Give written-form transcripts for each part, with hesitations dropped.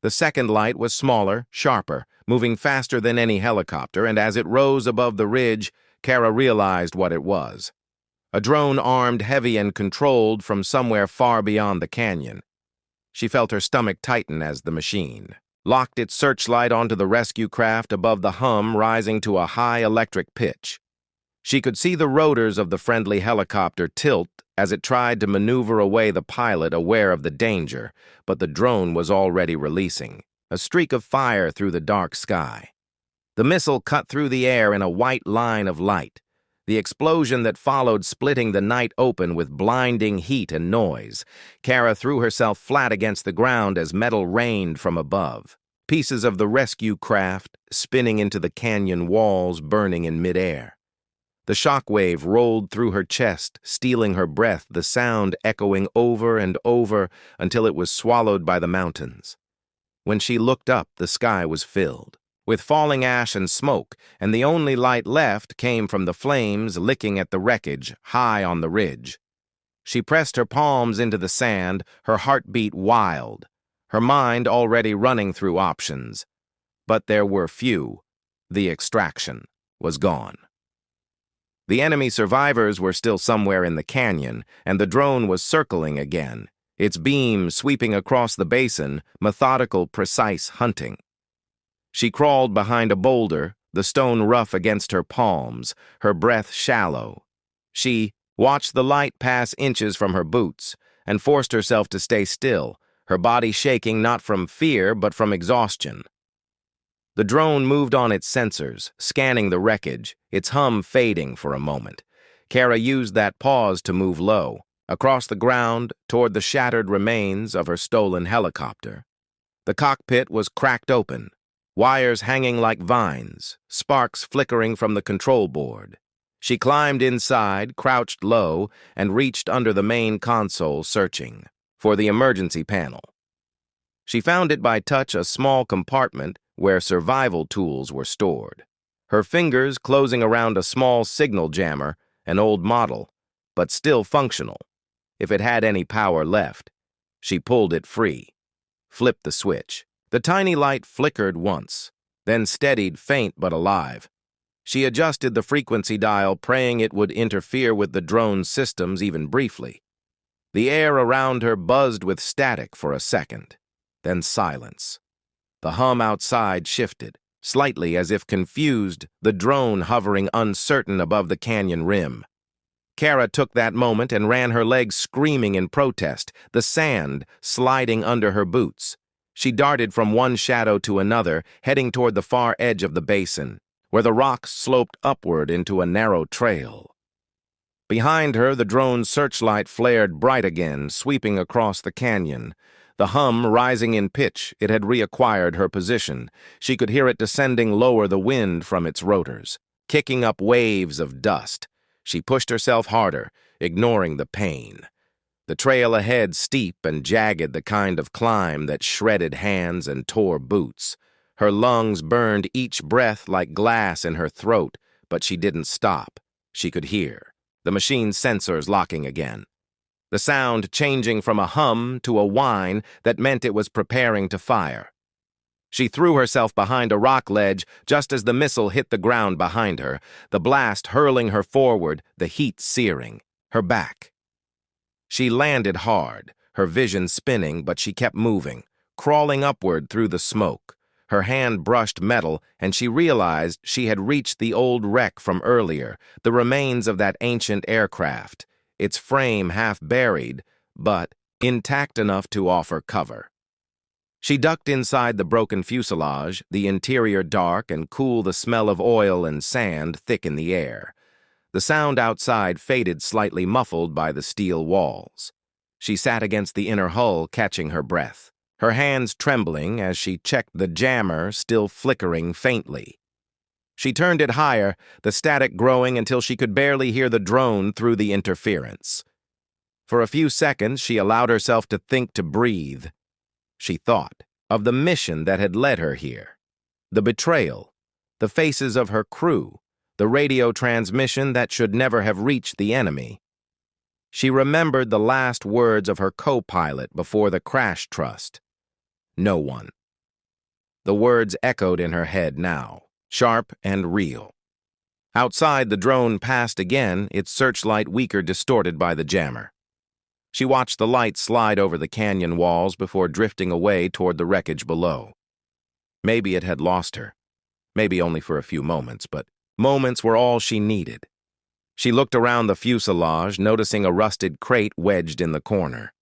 The second light was smaller, sharper, moving faster than any helicopter, and as it rose above the ridge, Kara realized what it was. A drone armed, heavy, and controlled from somewhere far beyond the canyon. She felt her stomach tighten as the machine locked its searchlight onto the rescue craft above the hum, rising to a high electric pitch. She could see the rotors of the friendly helicopter tilt as it tried to maneuver away the pilot, aware of the danger, but the drone was already releasing a streak of fire through the dark sky. The missile cut through the air in a white line of light, the explosion that followed splitting the night open with blinding heat and noise. Kara threw herself flat against the ground as metal rained from above, pieces of the rescue craft spinning into the canyon walls, burning in midair. The shockwave rolled through her chest, stealing her breath, the sound echoing over and over until it was swallowed by the mountains. When she looked up, the sky was filled with falling ash and smoke, and the only light left came from the flames licking at the wreckage high on the ridge. She pressed her palms into the sand, her heartbeat wild, her mind already running through options. But there were few. The extraction was gone. The enemy survivors were still somewhere in the canyon, and the drone was circling again, its beam sweeping across the basin, methodical, precise hunting. She crawled behind a boulder, the stone rough against her palms, her breath shallow. She watched the light pass inches from her boots and forced herself to stay still, her body shaking not from fear but from exhaustion. The drone moved on its sensors, scanning the wreckage, its hum fading for a moment. Kara used that pause to move low, across the ground toward the shattered remains of her stolen helicopter. The cockpit was cracked open, wires hanging like vines, sparks flickering from the control board. She climbed inside, crouched low, and reached under the main console, searching for the emergency panel. She found it by touch, a small compartment where survival tools were stored. Her fingers closing around a small signal jammer, an old model, but still functional. If it had any power left, she pulled it free, flipped the switch. The tiny light flickered once, then steadied, faint but alive. She adjusted the frequency dial, praying it would interfere with the drone's systems even briefly. The air around her buzzed with static for a second, then silence. The hum outside shifted, slightly as if confused, the drone hovering uncertain above the canyon rim. Kara took that moment and ran her legs screaming in protest, the sand sliding under her boots. She darted from one shadow to another, heading toward the far edge of the basin, where the rocks sloped upward into a narrow trail. Behind her, the drone's searchlight flared bright again, sweeping across the canyon. The hum rising in pitch, it had reacquired her position. She could hear it descending lower, the wind from its rotors, kicking up waves of dust. She pushed herself harder, ignoring the pain. The trail ahead steep and jagged, the kind of climb that shredded hands and tore boots. Her lungs burned, each breath like glass in her throat, but she didn't stop. She could hear the machine's sensors locking again, the sound changing from a hum to a whine that meant it was preparing to fire. She threw herself behind a rock ledge just as the missile hit the ground behind her, the blast hurling her forward, the heat searing her back. She landed hard, her vision spinning, but she kept moving, crawling upward through the smoke. Her hand brushed metal, and she realized she had reached the old wreck from earlier, the remains of that ancient aircraft, its frame half buried, but intact enough to offer cover. She ducked inside the broken fuselage, the interior dark and cool, the smell of oil and sand thick in the air. The sound outside faded, slightly muffled by the steel walls. She sat against the inner hull, catching her breath, her hands trembling as she checked the jammer, still flickering faintly. She turned it higher, the static growing until she could barely hear the drone through the interference. For a few seconds, she allowed herself to think, to breathe. She thought of the mission that had led her here, the betrayal, the faces of her crew, the radio transmission that should never have reached the enemy. She remembered the last words of her co-pilot before the crash trust. No one The words echoed in her head now, sharp and real. Outside, the drone passed again, its searchlight weaker distorted by the jammer. She watched the light slide over the canyon walls before drifting away toward the wreckage below. Maybe it had lost her. Maybe only for a few moments, but moments were all she needed. She looked around the fuselage, noticing a rusted crate wedged in the corner.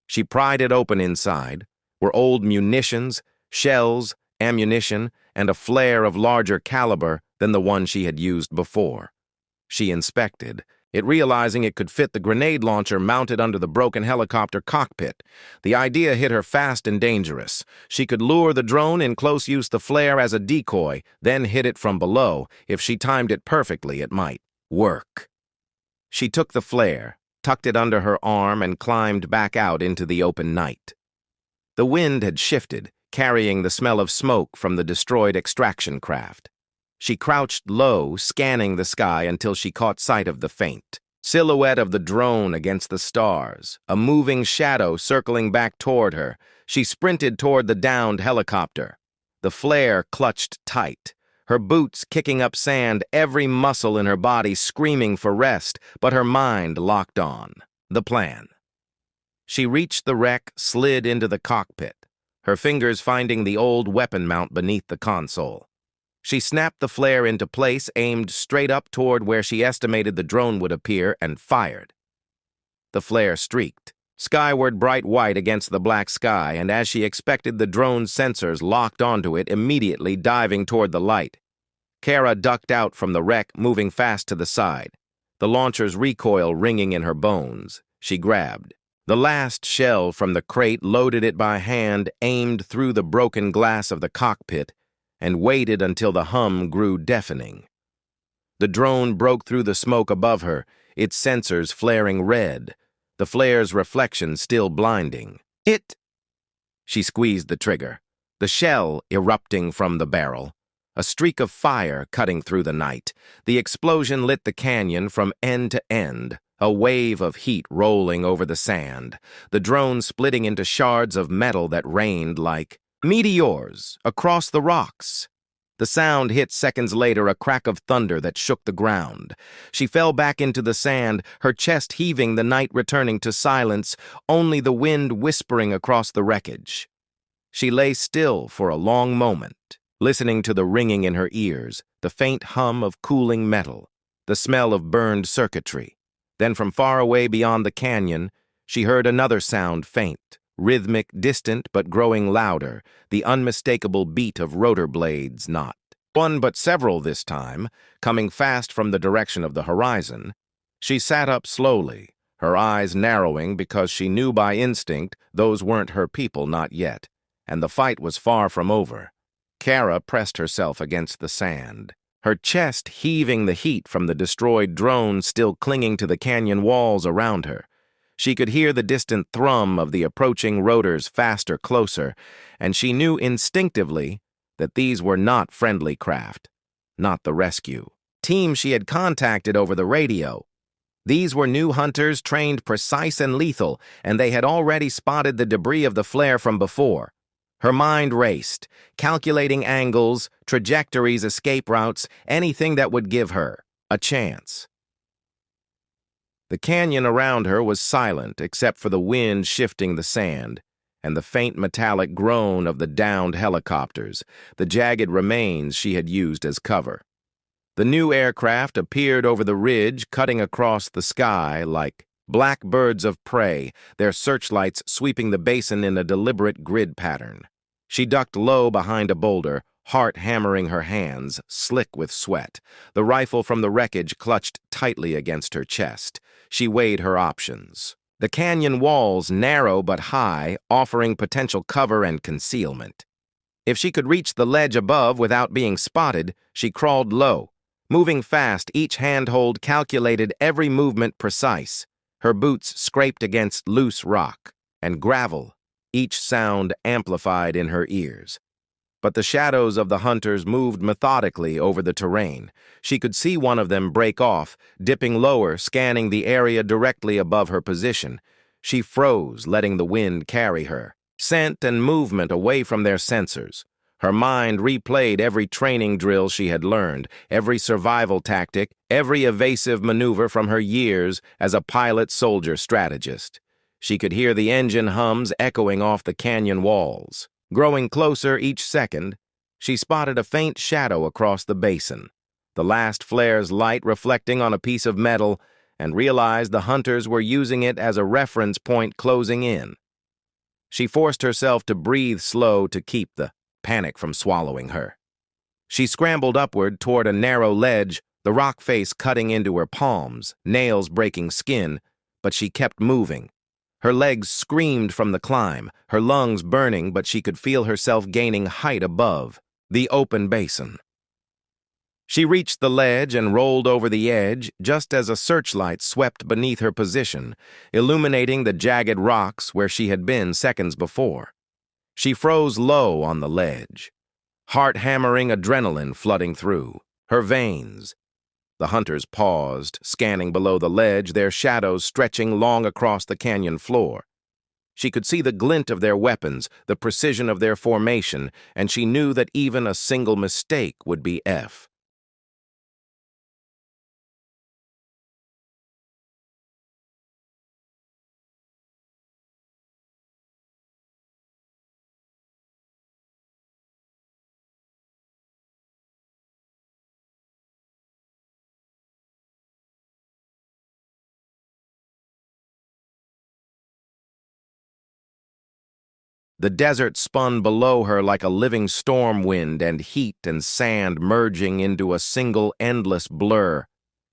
She pried it open inside, were old munitions, shells, ammunition, and a flare of larger caliber than the one she had used before. She inspected it, realizing it could fit the grenade launcher mounted under the broken helicopter cockpit. The idea hit her fast and dangerous. She could lure the drone in close use the flare as a decoy, then hit it from below. If she timed it perfectly, it might work. She took the flare, tucked it under her arm, and climbed back out into the open night. The wind had shifted, carrying the smell of smoke from the destroyed extraction craft. She crouched low, scanning the sky until she caught sight of the faint silhouette of the drone against the stars, a moving shadow circling back toward her. She sprinted toward the downed helicopter. The flare clutched tight, her boots kicking up sand, every muscle in her body screaming for rest, but her mind locked on the plan. She reached the wreck, slid into the cockpit, her fingers finding the old weapon mount beneath the console. She snapped the flare into place, aimed straight up toward where she estimated the drone would appear, and fired. The flare streaked, skyward bright white against the black sky, and as she expected, the drone's sensors locked onto it, immediately diving toward the light. Kara ducked out from the wreck, moving fast to the side, the launcher's recoil ringing in her bones. She grabbed the last shell from the crate, loaded it by hand, aimed through the broken glass of the cockpit, and waited until the hum grew deafening. The drone broke through the smoke above her, its sensors flaring red, the flare's reflection still blinding. She squeezed the trigger, the shell erupting from the barrel, a streak of fire cutting through the night. The explosion lit the canyon from end to end, a wave of heat rolling over the sand, the drone splitting into shards of metal that rained like meteors across the rocks. The sound hit seconds later, a crack of thunder that shook the ground. She fell back into the sand, her chest heaving, the night returning to silence, only the wind whispering across the wreckage. She lay still for a long moment, listening to the ringing in her ears, the faint hum of cooling metal, the smell of burned circuitry. Then from far away beyond the canyon, she heard another sound, faint, rhythmic, distant, but growing louder, the unmistakable beat of rotor blades, not one but several this time, coming fast from the direction of the horizon. She sat up slowly, her eyes narrowing because she knew by instinct those weren't her people, not yet, and the fight was far from over. Kara pressed herself against the sand, her chest heaving, the heat from the destroyed drone still clinging to the canyon walls around her. She could hear the distant thrum of the approaching rotors, faster, closer, and she knew instinctively that these were not friendly craft, not the rescue team she had contacted over the radio. These were new hunters, trained precise and lethal, and they had already spotted the debris of the flare from before. Her mind raced, calculating angles, trajectories, escape routes, anything that would give her a chance. The canyon around her was silent except for the wind shifting the sand and the faint metallic groan of the downed helicopters, the jagged remains she had used as cover. The new aircraft appeared over the ridge, cutting across the sky like black birds of prey, their searchlights sweeping the basin in a deliberate grid pattern. She ducked low behind a boulder, heart hammering her hands, slick with sweat. The rifle from the wreckage clutched tightly against her chest. She weighed her options. The canyon walls, narrow but high, offering potential cover and concealment. If she could reach the ledge above without being spotted, she crawled low, moving fast, each handhold calculated, every movement precise. Her boots scraped against loose rock and gravel, each sound amplified in her ears. But the shadows of the hunters moved methodically over the terrain. She could see one of them break off, dipping lower, scanning the area directly above her position. She froze, letting the wind carry her, scent and movement away from their sensors. Her mind replayed every training drill she had learned, every survival tactic, every evasive maneuver from her years as a pilot-soldier strategist. She could hear the engine hums echoing off the canyon walls. Growing closer each second, she spotted a faint shadow across the basin, the last flare's light reflecting on a piece of metal, and realized the hunters were using it as a reference point closing in. She forced herself to breathe slow to keep the panic from swallowing her. She scrambled upward toward a narrow ledge, the rock face cutting into her palms, nails breaking skin, but she kept moving. Her legs screamed from the climb, her lungs burning, but she could feel herself gaining height above the open basin. She reached the ledge and rolled over the edge just as a searchlight swept beneath her position, illuminating the jagged rocks where she had been seconds before. She froze low on the ledge, heart-hammering adrenaline flooding through her veins. The hunters paused, scanning below the ledge, their shadows stretching long across the canyon floor. She could see the glint of their weapons, the precision of their formation, and she knew that even a single mistake would be F. The desert spun below her like a living storm wind, and heat and sand merging into a single endless blur.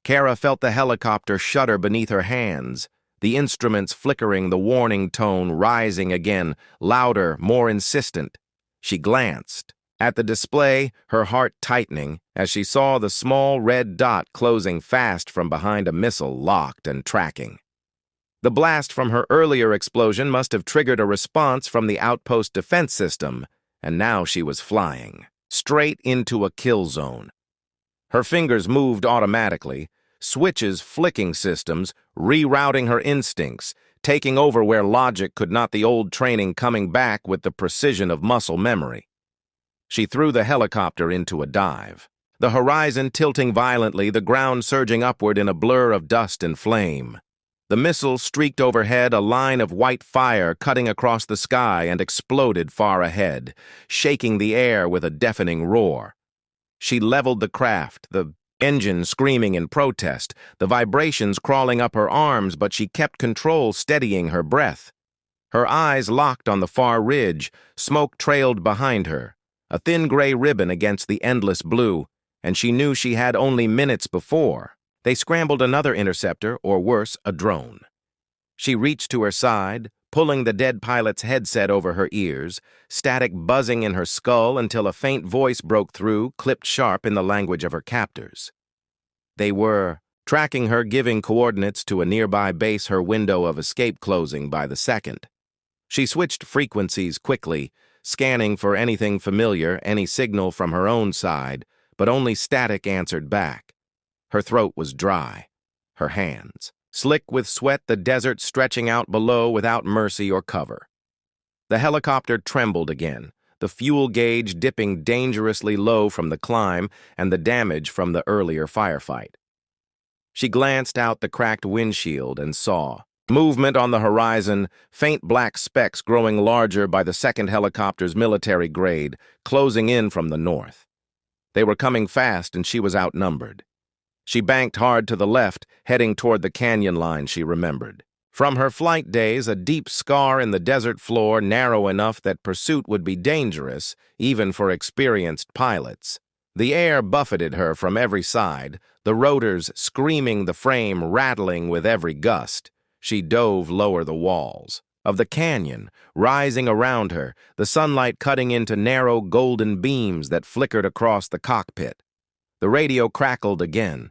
Kara felt the helicopter shudder beneath her hands, the instruments flickering, the warning tone rising again, louder, more insistent. She glanced at the display, her heart tightening, as she saw the small red dot closing fast from behind a missile locked and tracking. The blast from her earlier explosion must have triggered a response from the outpost defense system, and now she was flying, straight into a kill zone. Her fingers moved automatically, switches flicking systems, rerouting her instincts, taking over where logic could not, the old training coming back with the precision of muscle memory. She threw the helicopter into a dive, the horizon tilting violently, the ground surging upward in a blur of dust and flame. The missile streaked overhead, a line of white fire cutting across the sky, and exploded far ahead, shaking the air with a deafening roar. She leveled the craft, the engine screaming in protest, the vibrations crawling up her arms, but she kept control, steadying her breath. Her eyes locked on the far ridge, smoke trailed behind her, a thin gray ribbon against the endless blue, and she knew she had only minutes before. They scrambled another interceptor, or worse, a drone. She reached to her side, pulling the dead pilot's headset over her ears, static buzzing in her skull until a faint voice broke through, clipped sharp in the language of her captors. They were tracking her, giving coordinates to a nearby base, her window of escape closing by the second. She switched frequencies quickly, scanning for anything familiar, any signal from her own side, but only static answered back. Her throat was dry, her hands slick with sweat, the desert stretching out below without mercy or cover. The helicopter trembled again, the fuel gauge dipping dangerously low from the climb and the damage from the earlier firefight. She glanced out the cracked windshield and saw movement on the horizon, faint black specks growing larger by the second helicopter's military grade, closing in from the north. They were coming fast, and she was outnumbered. She banked hard to the left, heading toward the canyon line she remembered. From her flight days, a deep scar in the desert floor, narrow enough that pursuit would be dangerous, even for experienced pilots. The air buffeted her from every side, the rotors screaming, the frame rattling with every gust. She dove lower the walls of the canyon, rising around her, the sunlight cutting into narrow golden beams that flickered across the cockpit. The radio crackled again,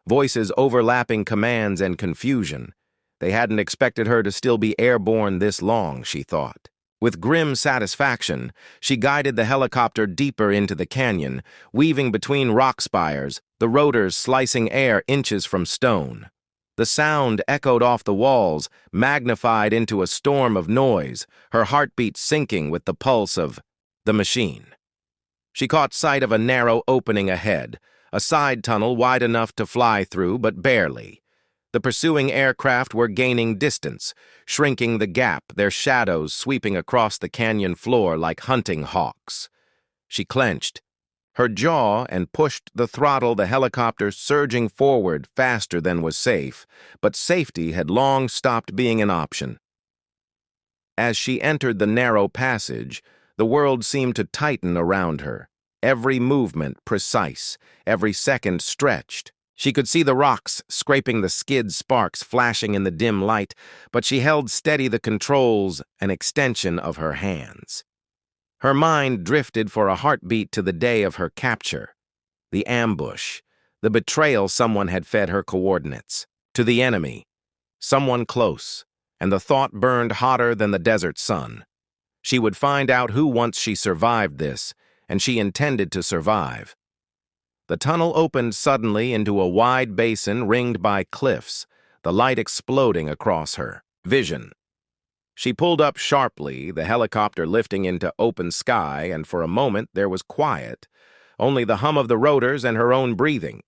voices overlapping commands and confusion. They hadn't expected her to still be airborne this long, she thought. With grim satisfaction, she guided the helicopter deeper into the canyon, weaving between rock spires, the rotors slicing air inches from stone. The sound echoed off the walls, magnified into a storm of noise, her heartbeat syncing with the pulse of the machine. She caught sight of a narrow opening ahead, a side tunnel wide enough to fly through, but barely. The pursuing aircraft were gaining distance, shrinking the gap, their shadows sweeping across the canyon floor like hunting hawks. She clenched her jaw and pushed the throttle, the helicopter surging forward faster than was safe, but safety had long stopped being an option. As she entered the narrow passage, the world seemed to tighten around her, every movement precise, every second stretched. She could see the rocks scraping, the skid sparks flashing in the dim light, but she held steady, the controls an extension of her hands. Her mind drifted for a heartbeat to the day of her capture, the ambush, the betrayal. Someone had fed her coordinates. To the enemy, someone close, and the thought burned hotter than the desert sun. She would find out who once she survived this, and she intended to survive. The tunnel opened suddenly into a wide basin ringed by cliffs, the light exploding across her vision. She pulled up sharply, the helicopter lifting into open sky, and for a moment there was quiet, only the hum of the rotors and her own breathing.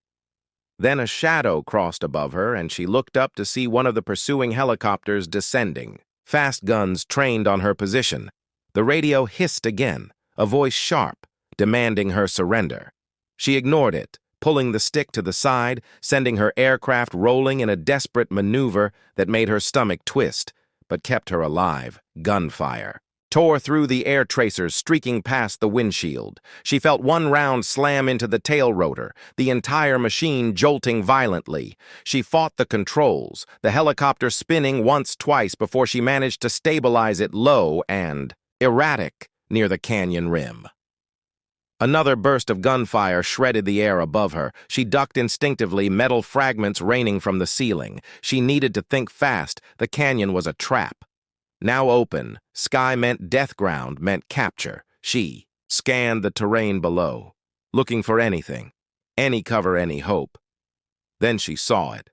Then a shadow crossed above her, and she looked up to see one of the pursuing helicopters descending, fast guns trained on her position. The radio hissed again, a voice sharp, demanding her surrender. She ignored it, pulling the stick to the side, sending her aircraft rolling in a desperate maneuver that made her stomach twist, but kept her alive. Gunfire tore through the air tracers, streaking past the windshield. She felt one round slam into the tail rotor, the entire machine jolting violently. She fought the controls, the helicopter spinning once-twice before she managed to stabilize it low and erratic near the canyon rim. Another burst of gunfire shredded the air above her. She ducked instinctively, metal fragments raining from the ceiling. She needed to think fast. The canyon was a trap. Now open, sky meant death, ground meant capture. She scanned the terrain below, looking for anything, any cover, any hope. Then she saw it.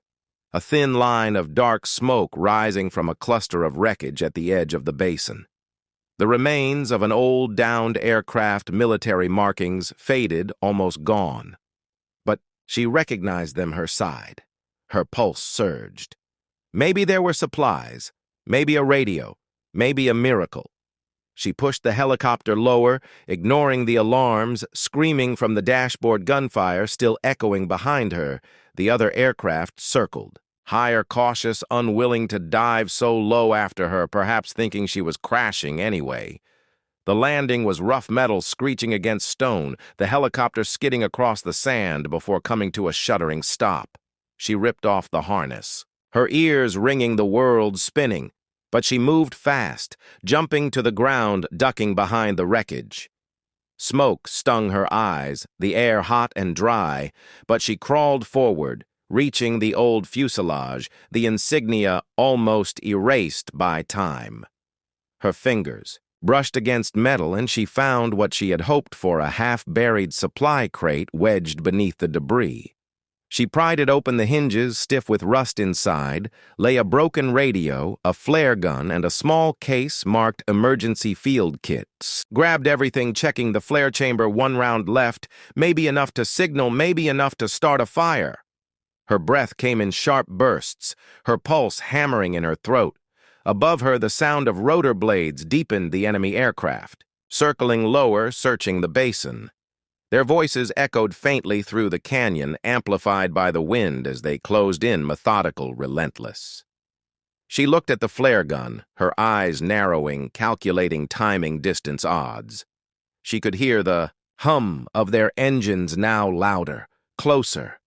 A thin line of dark smoke rising from a cluster of wreckage at the edge of the basin. The remains of an old, downed aircraft, military markings, faded, almost gone. But she recognized them, her side. Her pulse surged. Maybe there were supplies, maybe a radio, maybe a miracle. She pushed the helicopter lower, ignoring the alarms, screaming from the dashboard, gunfire still echoing behind her. The other aircraft circled. Higher, cautious, unwilling to dive so low after her, perhaps thinking she was crashing anyway. The landing was rough metal screeching against stone, the helicopter skidding across the sand before coming to a shuddering stop. She ripped off the harness, her ears ringing, the world spinning, but she moved fast, jumping to the ground, ducking behind the wreckage. Smoke stung her eyes, the air hot and dry, but she crawled forward, reaching the old fuselage, the insignia almost erased by time. Her fingers brushed against metal, and she found what she had hoped for, a half-buried supply crate wedged beneath the debris. She pried it open, the hinges stiff with rust inside, lay a broken radio, a flare gun, and a small case marked emergency field kits. Grabbed everything, checking the flare chamber, one round left, maybe enough to signal, maybe enough to start a fire. Her breath came in sharp bursts, her pulse hammering in her throat. Above her, the sound of rotor blades deepened the enemy aircraft, circling lower, searching the basin. Their voices echoed faintly through the canyon, amplified by the wind as they closed in, methodical, relentless. She looked at the flare gun, her eyes narrowing, calculating timing distance odds. She could hear the hum of their engines, now louder, closer.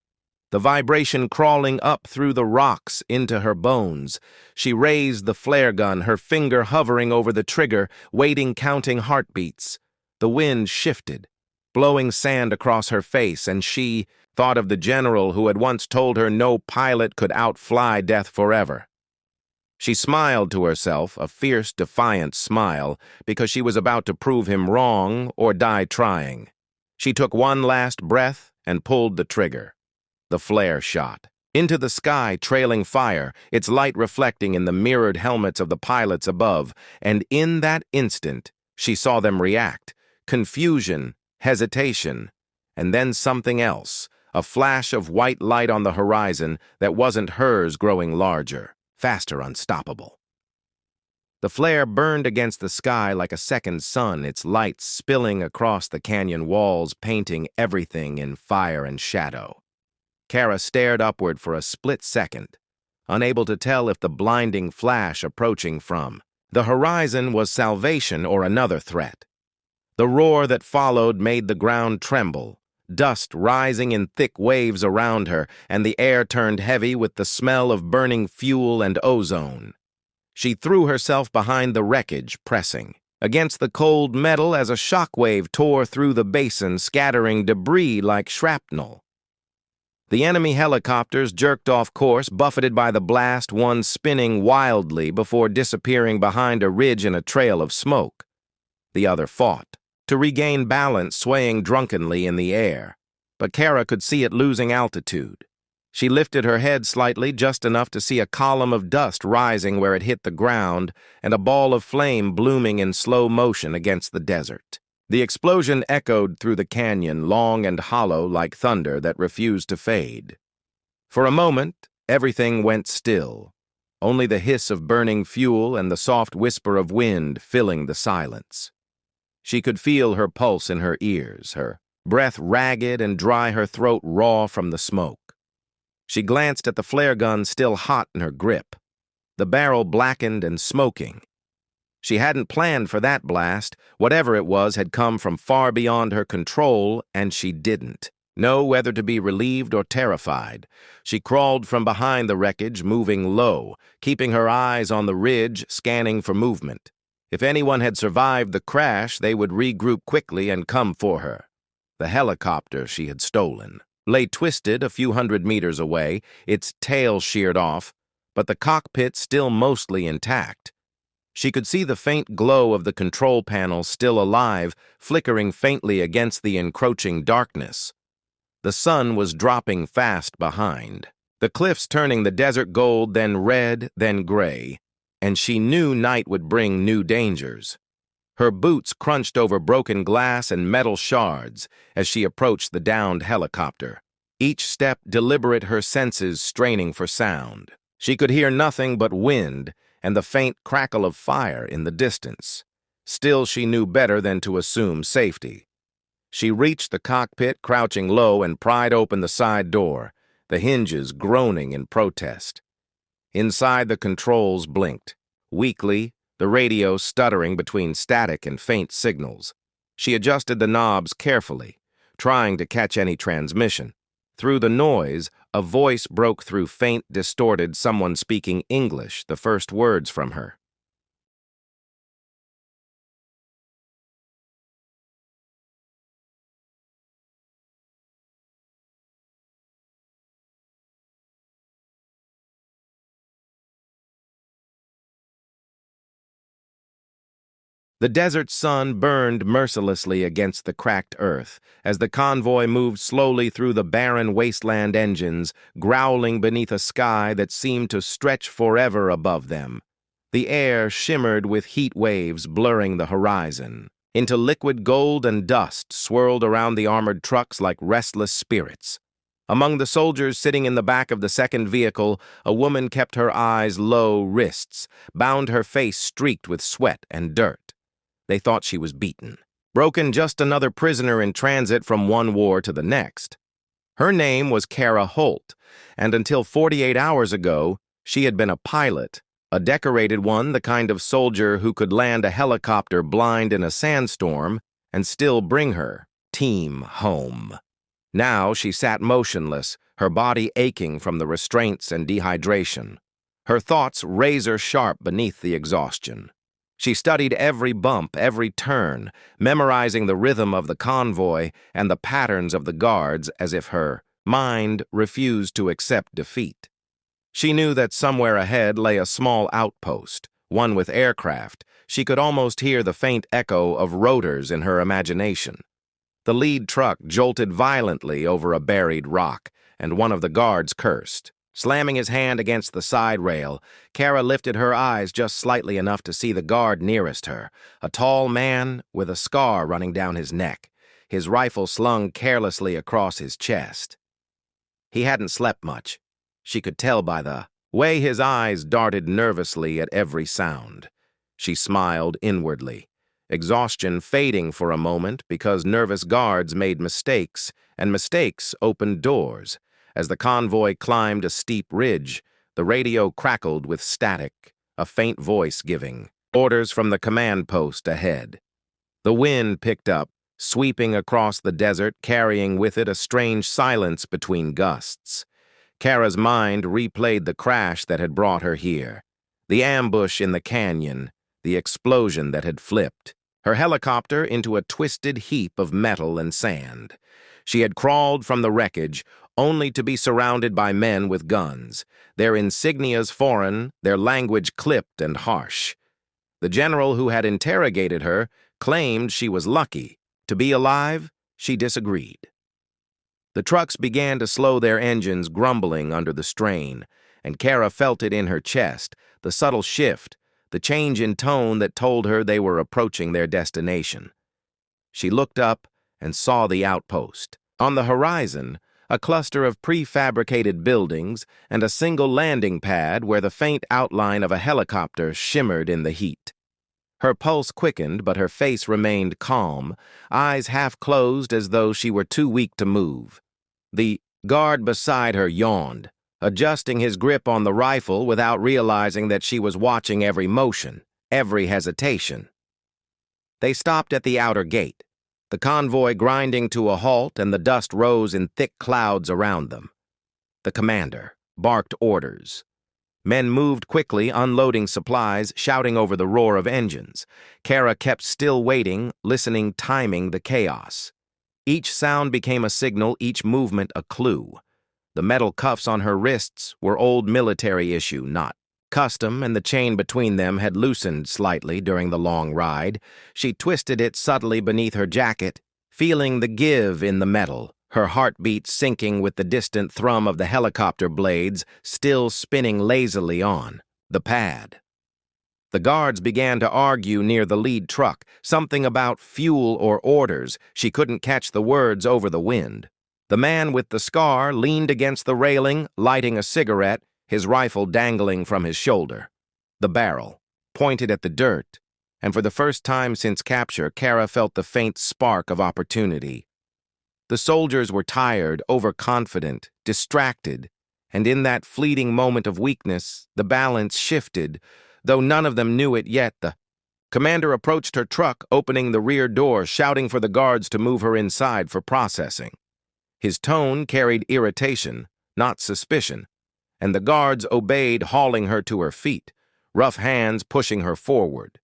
The vibration crawling up through the rocks into her bones. She raised the flare gun, her finger hovering over the trigger, waiting, counting heartbeats. The wind shifted, blowing sand across her face, and she thought of the general who had once told her no pilot could outfly death forever. She smiled to herself, a fierce, defiant smile, because she was about to prove him wrong or die trying. She took one last breath and pulled the trigger. The flare shot into the sky, trailing fire, its light reflecting in the mirrored helmets of the pilots above, and in that instant she saw them react. Confusion, hesitation, and then something else, a flash of white light on the horizon that wasn't hers growing larger, faster, unstoppable. The flare burned against the sky like a second sun, its light spilling across the canyon walls, painting everything in fire and shadow. Kara stared upward for a split second, unable to tell if the blinding flash approaching from the horizon was salvation or another threat. The roar that followed made the ground tremble, dust rising in thick waves around her, and the air turned heavy with the smell of burning fuel and ozone. She threw herself behind the wreckage, pressing against the cold metal as a shockwave tore through the basin, scattering debris like shrapnel. The enemy helicopters jerked off course, buffeted by the blast, one spinning wildly before disappearing behind a ridge in a trail of smoke. The other fought to regain balance, swaying drunkenly in the air, but Kara could see it losing altitude. She lifted her head slightly, just enough to see a column of dust rising where it hit the ground and a ball of flame blooming in slow motion against the desert. The explosion echoed through the canyon, long and hollow like thunder that refused to fade. For a moment, everything went still, only the hiss of burning fuel and the soft whisper of wind filling the silence. She could feel her pulse in her ears, her breath ragged and dry, her throat raw from the smoke. She glanced at the flare gun still hot in her grip, the barrel blackened and smoking. She hadn't planned for that blast. Whatever it was had come from far beyond her control, and she didn't know whether to be relieved or terrified. She crawled from behind the wreckage, moving low, keeping her eyes on the ridge, scanning for movement. If anyone had survived the crash, they would regroup quickly and come for her. The helicopter she had stolen lay twisted a few hundred meters away, its tail sheared off, but the cockpit still mostly intact. She could see the faint glow of the control panel still alive, flickering faintly against the encroaching darkness. The sun was dropping fast behind, the cliffs turning the desert gold, then red, then gray, and she knew night would bring new dangers. Her boots crunched over broken glass and metal shards as she approached the downed helicopter, each step deliberate, her senses straining for sound. She could hear nothing but wind and the faint crackle of fire in the distance. Still, she knew better than to assume safety. She reached the cockpit, crouching low, and pried open the side door, the hinges groaning in protest. Inside, the controls blinked, weakly, the radio stuttering between static and faint signals. She adjusted the knobs carefully, trying to catch any transmission. Through the noise, a voice broke through, faint, distorted, someone speaking English, the first words from her. The desert sun burned mercilessly against the cracked earth as the convoy moved slowly through the barren wasteland, engines growling beneath a sky that seemed to stretch forever above them. The air shimmered with heat waves blurring the horizon. Into liquid gold and dust swirled around the armored trucks like restless spirits. Among the soldiers sitting in the back of the second vehicle, a woman kept her eyes low, wrists, bound, her face streaked with sweat and dirt. They thought she was beaten. Broken, just another prisoner in transit from one war to the next. Her name was Kara Holt, and until 48 hours ago, she had been a pilot, a decorated one, the kind of soldier who could land a helicopter blind in a sandstorm and still bring her team home. Now she sat motionless, her body aching from the restraints and dehydration, her thoughts razor-sharp beneath the exhaustion. She studied every bump, every turn, memorizing the rhythm of the convoy and the patterns of the guards as if her mind refused to accept defeat. She knew that somewhere ahead lay a small outpost, one with aircraft. She could almost hear the faint echo of rotors in her imagination. The lead truck jolted violently over a buried rock, and one of the guards cursed. Slamming his hand against the side rail, Kara lifted her eyes just slightly enough to see the guard nearest her, a tall man with a scar running down his neck. his rifle slung carelessly across his chest. He hadn't slept much. She could tell by the way his eyes darted nervously at every sound. She smiled inwardly, exhaustion fading for a moment because nervous guards made mistakes, and mistakes opened doors. As the convoy climbed a steep ridge, the radio crackled with static, a faint voice giving orders from the command post ahead. The wind picked up, sweeping across the desert, carrying with it a strange silence between gusts. Kara's mind replayed the crash that had brought her here, the ambush in the canyon, the explosion that had flipped her helicopter into a twisted heap of metal and sand. She had crawled from the wreckage, only to be surrounded by men with guns, their insignias foreign, their language clipped and harsh. The general who had interrogated her claimed she was lucky. To be alive, she disagreed. The trucks began to slow their engines, grumbling under the strain, and Kara felt it in her chest, the subtle shift, the change in tone that told her they were approaching their destination. She looked up and saw the outpost. On the horizon, a cluster of prefabricated buildings and a single landing pad where the faint outline of a helicopter shimmered in the heat. Her pulse quickened, but her face remained calm, eyes half closed as though she were too weak to move. The guard beside her yawned, adjusting his grip on the rifle without realizing that she was watching every motion, every hesitation. They stopped at the outer gate, the convoy grinding to a halt, and the dust rose in thick clouds around them. The commander barked orders. Men moved quickly, unloading supplies, shouting over the roar of engines. Kara kept still waiting, listening, timing the chaos. Each sound became a signal, each movement a clue. The metal cuffs on her wrists were old military issue, not custom, and the chain between them had loosened slightly during the long ride. She twisted it subtly beneath her jacket, feeling the give in the metal, her heartbeat syncing with the distant thrum of the helicopter blades still spinning lazily on the pad. The guards began to argue near the lead truck, something about fuel or orders. She couldn't catch the words over the wind. The man with the scar leaned against the railing, lighting a cigarette, his rifle dangling from his shoulder. The barrel pointed at the dirt, and for the first time since capture, Kara felt the faint spark of opportunity. The soldiers were tired, overconfident, distracted, and in that fleeting moment of weakness, the balance shifted, though none of them knew it yet. The commander approached her truck, opening the rear door, shouting for the guards to move her inside for processing. His tone carried irritation, not suspicion, and the guards obeyed, hauling her to her feet, rough hands pushing her forward.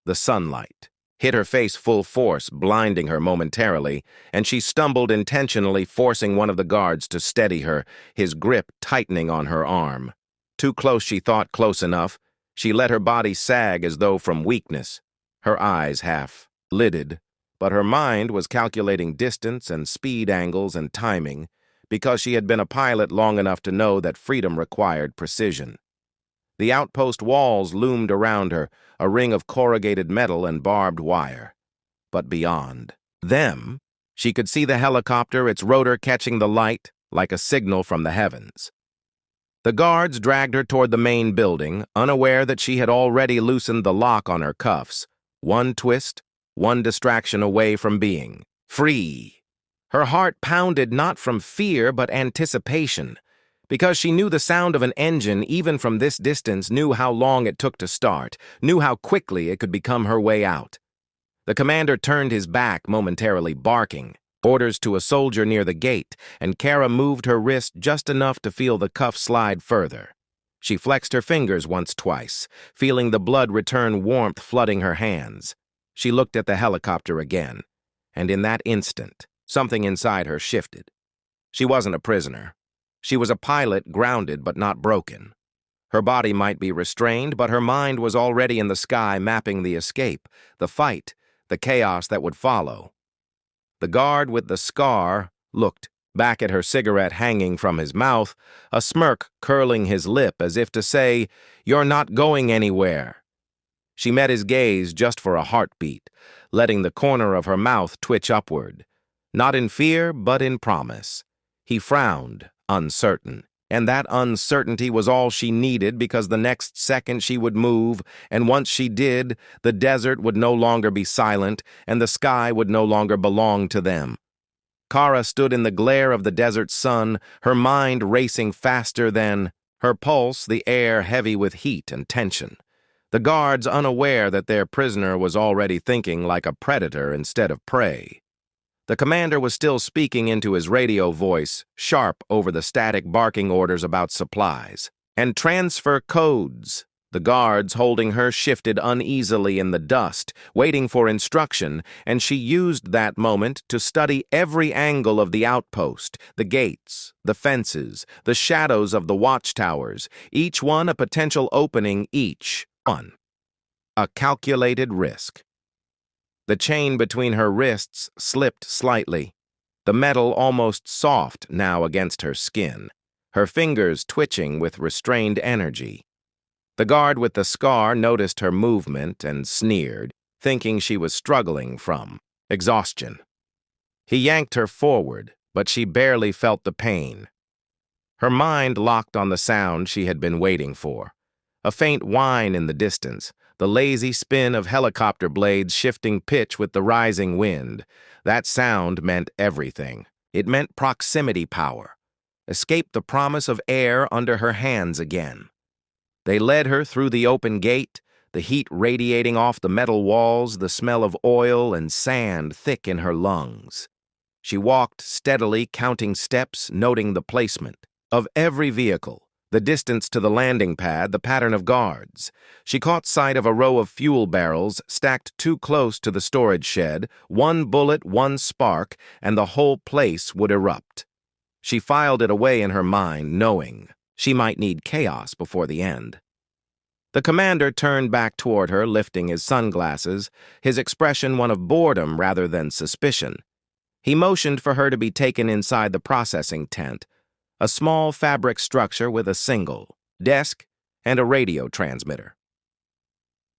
The sunlight hit her face full force, blinding her momentarily, and she stumbled intentionally, forcing one of the guards to steady her, his grip tightening on her arm. Too close, she thought, close enough. She let her body sag as though from weakness, her eyes half lidded, but her mind was calculating distance and speed angles and timing, because she had been a pilot long enough to know that freedom required precision. The outpost walls loomed around her, a ring of corrugated metal and barbed wire. But beyond them, she could see the helicopter, its rotor catching the light like a signal from the heavens. The guards dragged her toward the main building, unaware that she had already loosened the lock on her cuffs, one twist, one distraction away from being free. Her heart pounded not from fear but anticipation, because she knew the sound of an engine, even from this distance, knew how long it took to start, knew how quickly it could become her way out. The commander turned his back, momentarily barking orders to a soldier near the gate, and Kara moved her wrist just enough to feel the cuff slide further. She flexed her fingers once-twice, feeling the blood return, warmth flooding her hands. She looked at the helicopter again, and in that instant, something inside her shifted. She wasn't a prisoner. She was a pilot, grounded but not broken. Her body might be restrained, but her mind was already in the sky, mapping the escape, the fight, the chaos that would follow. The guard with the scar looked back at her, cigarette hanging from his mouth, a smirk curling his lip as if to say, "You're not going anywhere." She met his gaze just for a heartbeat, letting the corner of her mouth twitch upward. Not in fear, but in promise. He frowned, uncertain. And that uncertainty was all she needed, because the next second she would move, and once she did, the desert would no longer be silent, and the sky would no longer belong to them. Kara stood in the glare of the desert sun, her mind racing faster than her pulse, the air heavy with heat and tension. The guards unaware that their prisoner was already thinking like a predator instead of prey. The commander was still speaking into his radio voice, sharp over the static barking orders about supplies. And transfer codes. The guards holding her shifted uneasily in the dust, waiting for instruction, and she used that moment to study every angle of the outpost, the gates, the fences, the shadows of the watchtowers, each one a potential opening, each one a calculated risk. The chain between her wrists slipped slightly, the metal almost soft now against her skin, her fingers twitching with restrained energy. The guard with the scar noticed her movement and sneered, thinking she was struggling from exhaustion. He yanked her forward, but she barely felt the pain. Her mind locked on the sound she had been waiting for. A faint whine in the distance, the lazy spin of helicopter blades shifting pitch with the rising wind. That sound meant everything. It meant proximity power. Escape the promise of air under her hands again. They led her through the open gate, the heat radiating off the metal walls, the smell of oil and sand thick in her lungs. She walked steadily, counting steps, noting the placement of every vehicle. The distance to the landing pad, the pattern of guards. She caught sight of a row of fuel barrels stacked too close to the storage shed, one bullet, one spark, and the whole place would erupt. She filed it away in her mind, knowing she might need chaos before the end. The commander turned back toward her, lifting his sunglasses, his expression one of boredom rather than suspicion. He motioned for her to be taken inside the processing tent, a small fabric structure with a single desk and a radio transmitter.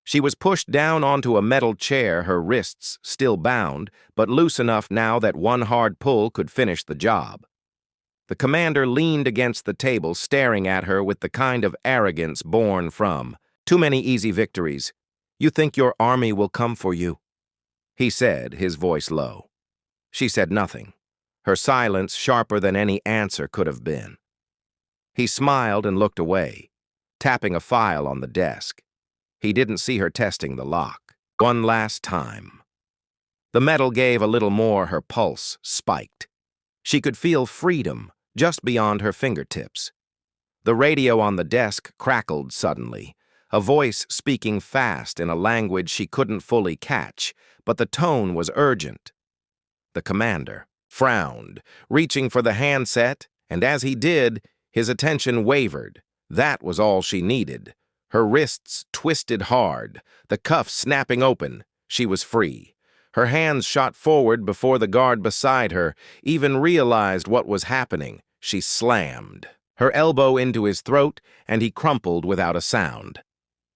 She was pushed down onto a metal chair, her wrists still bound, but loose enough now that one hard pull could finish the job. The commander leaned against the table, staring at her with the kind of arrogance born from too many easy victories. "You think your army will come for you?" he said, his voice low. She said nothing, her silence sharper than any answer could have been. He smiled and looked away, tapping a file on the desk. He didn't see her testing the lock. One last time. The metal gave a little more, her pulse spiked. She could feel freedom just beyond her fingertips. The radio on the desk crackled suddenly, a voice speaking fast in a language she couldn't fully catch, but the tone was urgent. The commander frowned, reaching for the handset, and as he did, his attention wavered. That was all she needed. Her wrists twisted hard, the cuffs snapping open. She was free. Her hands shot forward before the guard beside her even realized what was happening. She slammed her elbow into his throat, and he crumpled without a sound.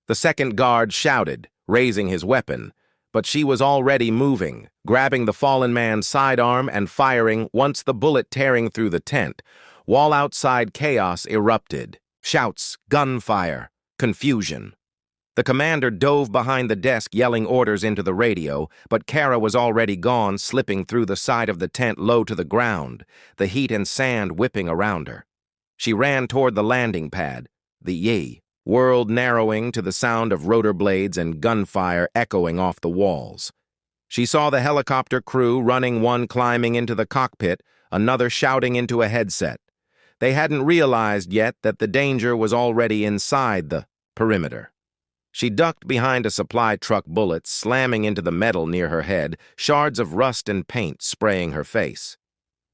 The second guard shouted, raising his weapon, but she was already moving, grabbing the fallen man's sidearm and firing once the bullet tearing through the tent. While outside chaos erupted. Shouts, gunfire, confusion. The commander dove behind the desk, yelling orders into the radio, but Kara was already gone, slipping through the side of the tent low to the ground, the heat and sand whipping around her. She ran toward the landing pad, the world narrowing to the sound of rotor blades and gunfire echoing off the walls. She saw the helicopter crew running, one climbing into the cockpit, another shouting into a headset. They hadn't realized yet that the danger was already inside the perimeter. She ducked behind a supply truck, bullets slamming into the metal near her head, shards of rust and paint spraying her face.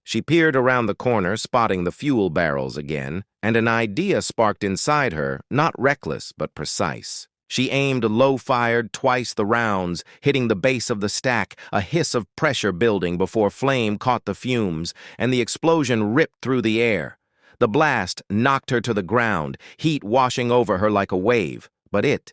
She peered around the corner, spotting the fuel barrels again, and an idea sparked inside her, not reckless but precise. She aimed low, fired twice the rounds, hitting the base of the stack, a hiss of pressure building before flame caught the fumes, and the explosion ripped through the air. The blast knocked her to the ground, heat washing over her like a wave, but it